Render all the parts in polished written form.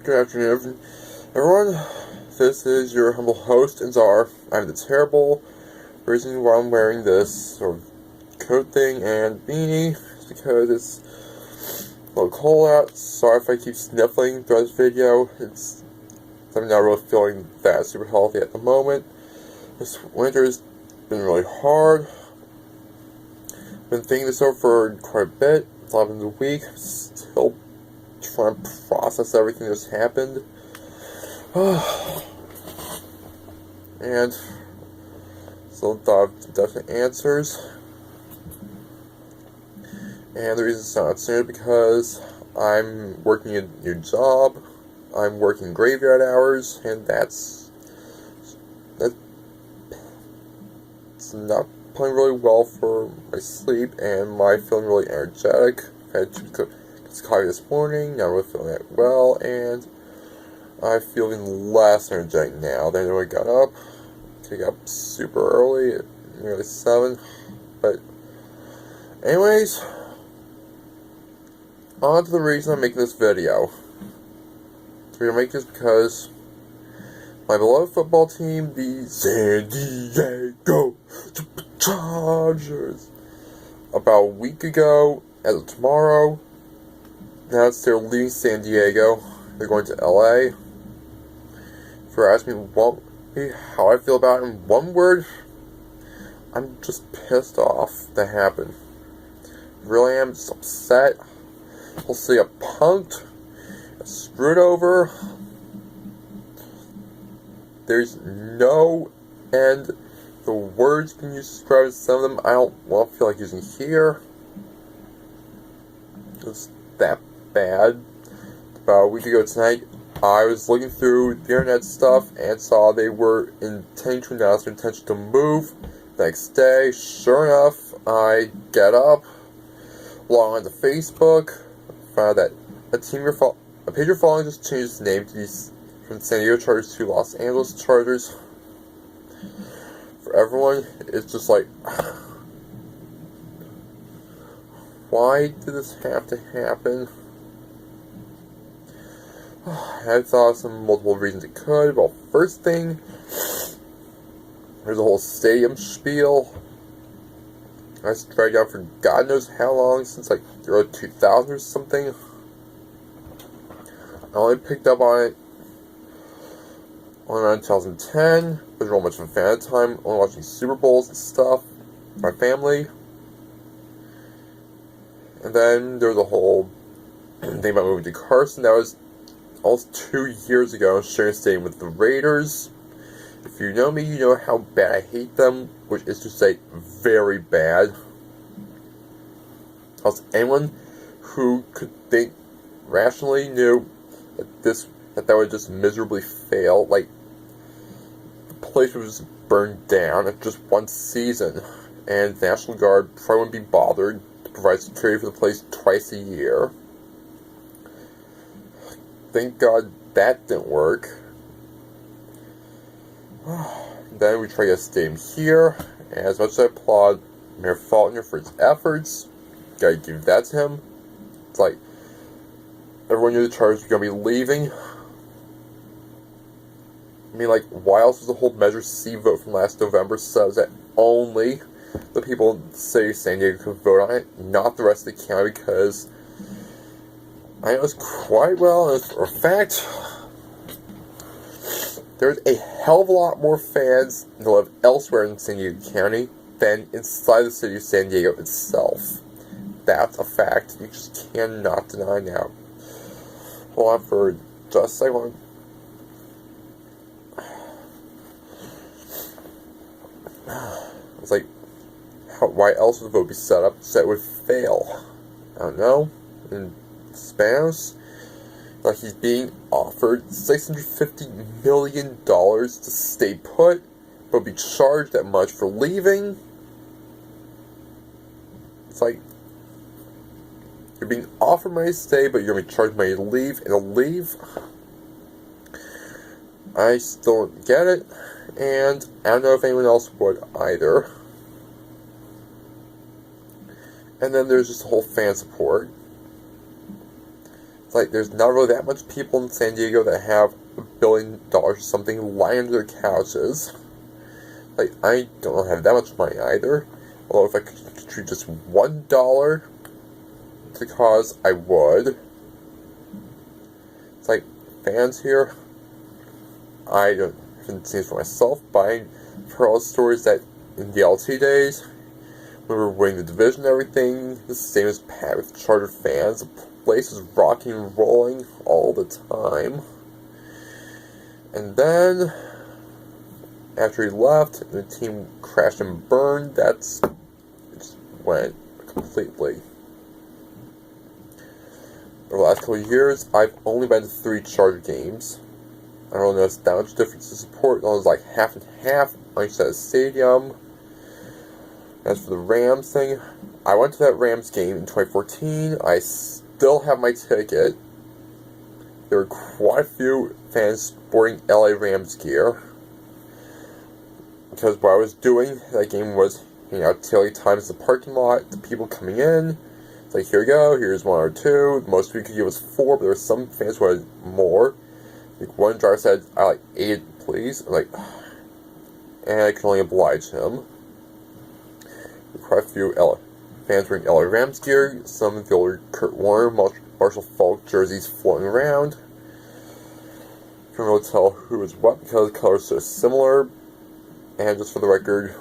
Good afternoon, everyone. This is your humble host, Inzar. I have the terrible reason why I'm wearing this sort of coat thing and beanie is because it's a little cold out. Sorry if I keep sniffling throughout this video. I'm not really feeling that super healthy at the moment. This winter has been really hard. Been thinking this over for quite a bit. It's 11 a week. Still trying to process everything that's happened. And still thought of definite answers. And the reason it's not sooner because I'm working a new job. I'm working graveyard hours, and that's not playing really well for my sleep and my feeling really energetic. I had 2 cups of coffee this morning, not really feeling that well, and I'm feeling less energetic now than when I got up. I got up super early, at nearly 7, but anyways, on to the reason I'm making this video. The reason I'm making this because my beloved football team, the San Diego Chargers, about a week ago, as of tomorrow, announced they're leaving San Diego. They're going to LA. If you're asking me how I feel about it in one word, I'm just pissed off that happened. I really am just upset. We'll see a punked, screwed over. There's no end. The words can you describe some of them I don't feel like using here. It's that bad. About a week ago tonight, I was looking through the internet stuff and saw they were intending to announce their intention to move the next day. Sure enough, I get up, log on to Facebook, found that a page you're following just changed its name to from San Diego Chargers to Los Angeles Chargers. For everyone, it's just like, why did this have to happen? I thought of some multiple reasons it could. Well, first thing, there's a whole stadium spiel. I dragged out for God knows how long, since like the early 2000s or something. I only picked up on it around 2010. Wasn't real much of a fan at the time. Only watching Super Bowls and stuff. My family. And then there was a whole thing about moving to Carson. That was almost 2 years ago. Sharing a stadium with the Raiders. If you know me, you know how bad I hate them, which is to say, very bad. Else anyone who could think rationally knew that would just miserably fail. Like, the place would just burn down after just one season, and the National Guard probably wouldn't be bothered to provide security for the place twice a year. Thank God that didn't work. Then we tried to get a stadium here, and as much as I applaud Mayor Faulkner for his efforts, gotta give that to him. It's like, everyone knew the Chargers were gonna be leaving. I mean, like, why else was the whole Measure C vote from last November says that only the people in the city of San Diego could vote on it, not the rest of the county, because I know it's quite well, and for a fact, there's a hell of a lot more fans that live elsewhere in San Diego County than inside the city of San Diego itself. That's a fact you just cannot deny now. Hold on for just a second. It's like, why else would the vote be set up so it would fail? I don't know. In Spanos, like he's being offered $650 million to stay put, but be charged that much for leaving. It's like, you're being offered money to stay, but you're going to be charged money to leave, and to leave, I still don't get it, and I don't know if anyone else would either. And then there's just the whole fan support. It's like there's not really that much people in San Diego that have $1 billion or something lying under their couches. Like, I don't have that much money either. Although if I could contribute just $1 to the cause, I would. It's like, fans here, I haven't seen it for myself, but I heard all the stories that in the LT days, we were winning the division and everything, the same as packed with Charter fans. The place was rocking and rolling all the time. And then, after he left, and the team crashed and burned, it just went completely. Over the last couple of years, I've only been to 3 Charter games. I don't notice that much difference in support. It was like half and half on each side of the stadium. As for the Rams thing, I went to that Rams game in 2014. I still have my ticket. There were quite a few fans sporting LA Rams gear. Because what I was doing that game was hanging out daily times in the parking lot, the people coming in. It's like, here we go, here's 1 or 2. The most we could give was 4, but there were some fans who had more. Like one driver said, I like 8, please. I'm like, and I can only oblige him. Quite a few fans wearing LA Rams gear, some of the older Kurt Warner, Marshall Faulk jerseys floating around. You can really tell who is what because the colors are so similar. And just for the record,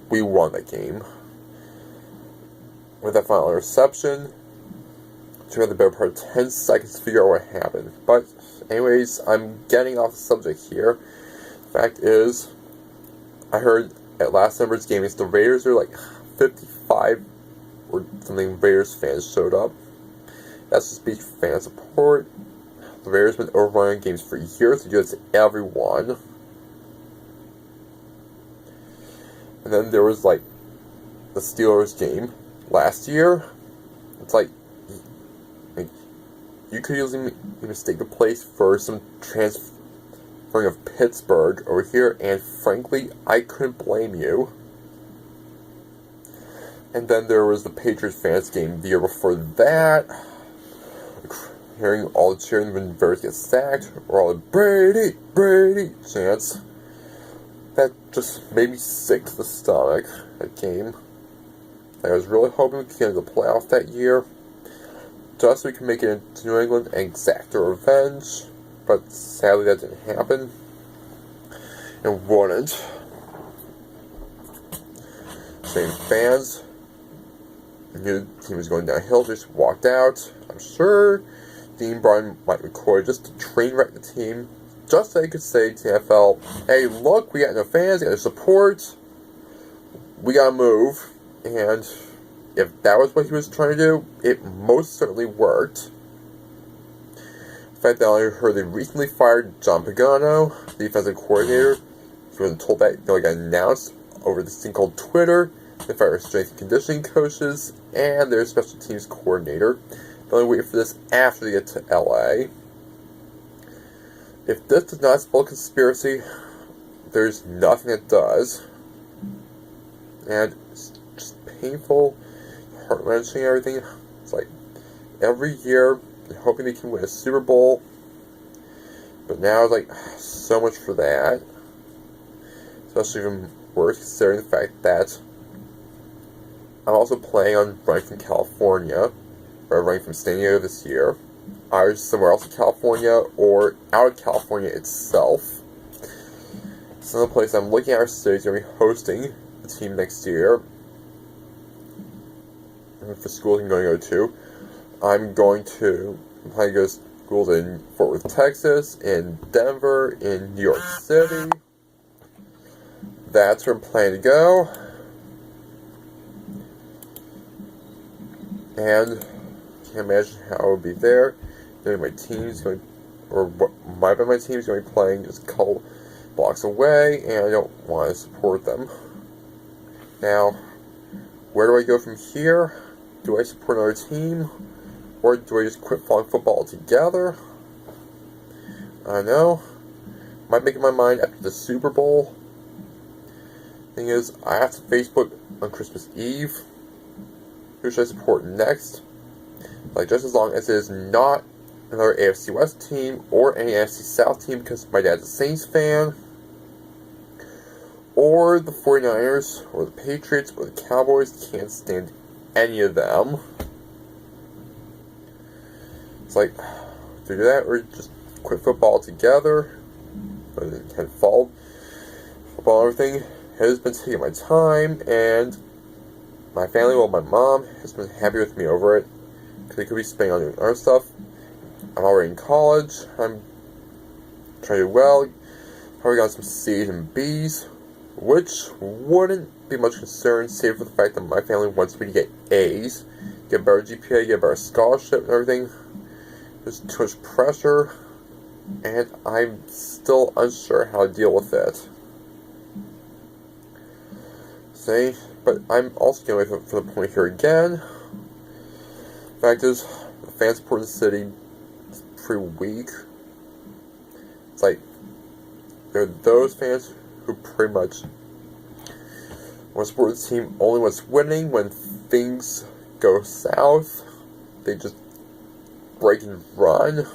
we won that game. With that final interception, it took the better part of 10 seconds to figure out what happened. But anyways, I'm getting off the subject here. Fact is, I heard at last number's game against the Raiders, there were like 55 or something Raiders fans showed up. That's to speak fan support. The Raiders have been overrunning games for years. They do that to everyone. And then there was like the Steelers game last year. It's like you could easily mistake the place for some transferring of Pittsburgh over here, and frankly, I couldn't blame you. And then there was the Patriots fans game the year before that. Hearing all the cheering when Bears get sacked, or all the Brady, Brady chants. That just made me sick to the stomach, that game. I was really hoping we could get into the playoff that year, just so we could make it into New England and exact our revenge, but sadly that didn't happen, and wouldn't. Same fans, knew the team was going downhill, just walked out. I'm sure Dean brought in Mike McCoy just to train wreck the team, just so he could say to the NFL, hey, look, we got no fans, we got no support, we gotta move. And if that was what he was trying to do, it most certainly worked. The fact that I heard they recently fired John Pagano, the defensive coordinator. He wasn't told that until it got announced over this thing called Twitter. They fired strength and conditioning coaches and their special teams coordinator. They only wait for this after they get to LA. If this does not spell conspiracy, there's nothing that does. And it's just painful, heart-wrenching, everything. It's like every year they're hoping they can win a Super Bowl, but now it's like so much for that. Especially even worse considering the fact that I'm also planning on running from California, or running from San Diego this year, either somewhere else in California or out of California itself. Some of the places I'm looking at are cities going to be hosting the team next year. And for schools I'm going to go to, I'm planning to go to schools in Fort Worth, Texas, in Denver, in New York City. That's where I'm planning to go. And I can't imagine how I would be there. Knowing my team's going, or what might be my team's going to be playing just a couple blocks away, and I don't want to support them. Now, where do I go from here? Do I support another team? Or do I just quit following football altogether? I don't know. Might make up my mind after the Super Bowl. Thing is, I have to Facebook on Christmas Eve. Who should I support next? Like, just as long as it is not another AFC West team or any AFC South team, because my dad's a Saints fan, or the 49ers, or the Patriots, or the Cowboys. Can't stand any of them. It's like, to do that, or just quit football altogether. I had followed football and everything. Has been taking my time, and my family, well, my mom, has been happy with me over it, because they could be spending on doing other stuff. I'm already in college. I'm trying to do well. Probably got some C's and B's, which wouldn't be much concern, save for the fact that my family wants me to get A's, get a better GPA, get a better scholarship and everything. There's too much pressure, and I'm still unsure how to deal with it. See, but I'm also getting away from the point here again. The fact is, the fan support in the city is pretty weak. It's like, there are those fans who pretty much want to support the team only when it's winning. When things go south, they just break and run.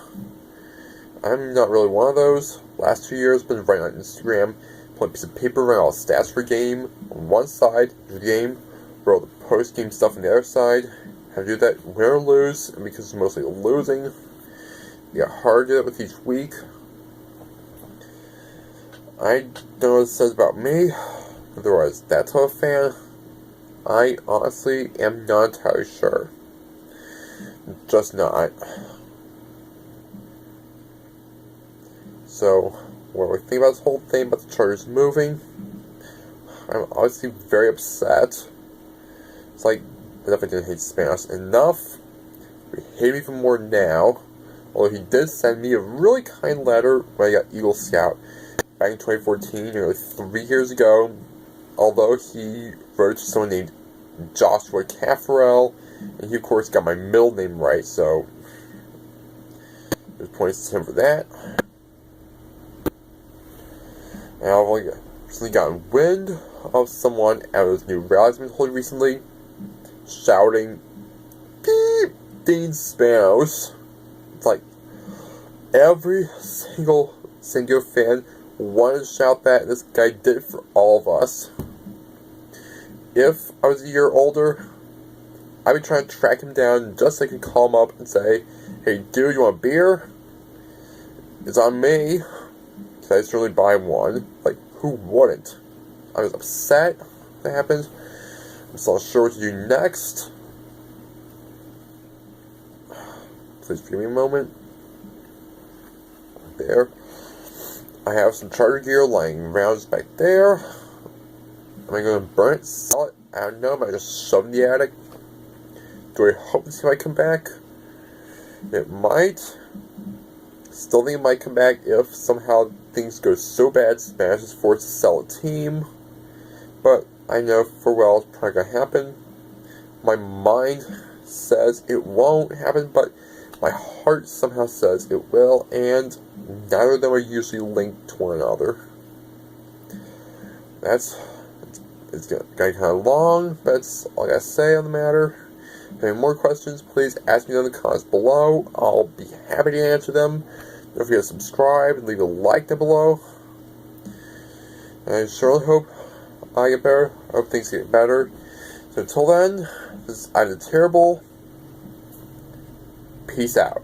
I'm not really one of those. Last 2 years, I've been writing on Instagram, putting a piece of paper, writing all the stats for a game on one side of the game, wrote all the post-game stuff on the other side. How to do that, win or lose, and because it's mostly losing, it got hard to do that with each week. I don't know what it says about me, whether I was that type of fan. I honestly am not entirely sure. Just not. So, what do we think about this whole thing, about the Chargers moving? I'm obviously very upset. It's like, I definitely didn't hate Spanos enough. He hated me even more now. Although he did send me a really kind letter when I got Eagle Scout back in 2014, nearly 3 years ago. Although he wrote to someone named Joshua Caffarel, and he of course got my middle name right, so there's points to him for that. And I've recently gotten wind of someone at his new rallies I've been holding recently, shouting, "Beep, Dean Spanos." It's like, every single fan wanted to shout that, and this guy did it for all of us. If I was a year older, I'd be trying to track him down just so I could call him up and say, "Hey dude, you want a beer?" It's on me. So I certainly buy one. Like, who wouldn't? I was upset that happened. I'm still not sure what to do next. Please give me a moment. There. I have some Charger gear lying around just back there. Am I going to burn it, sell it? I don't know. Am I just shove it in the attic? Do I hope to see if I come back? It might. Still think it might come back if somehow things go so bad Smash is forced to sell a team. But I know for well it's probably going to happen. My mind says it won't happen, but my heart somehow says it will, and neither of them are usually linked to one another. It's getting kind of long, but that's all I gotta say on the matter. If you have any more questions, please ask me in the comments below. I'll be happy to answer them. Don't forget to subscribe and leave a like down below. And I surely hope I get better. I hope things get better. So until then, this is Ivan the Terrible. Peace out.